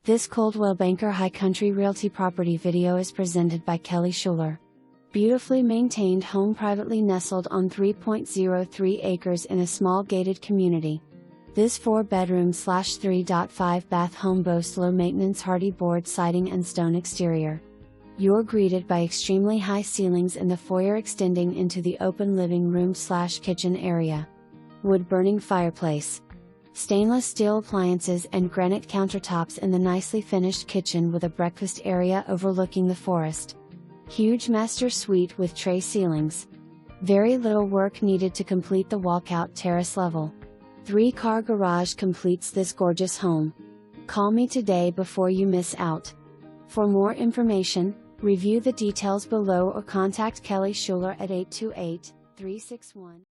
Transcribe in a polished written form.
This Coldwell Banker High Country Realty property video is presented by Kelly Schuler. Beautifully maintained home privately nestled on 3.03 acres in a small gated community. This 4-bedroom/3.5-bath home boasts low-maintenance Hardi Board Siding and stone exterior. You're greeted by extremely high ceilings in the foyer extending into the open living room/kitchen area. Wood burning fireplace. Stainless steel appliances and granite countertops in the nicely finished kitchen with a breakfast area overlooking the forest. Huge master suite with tray ceilings. Very little work needed to complete the walk-out terrace level. 3-car garage completes this gorgeous home. Call me today before you miss out. For more information, review the details below or contact Kelly Schuler at 828-361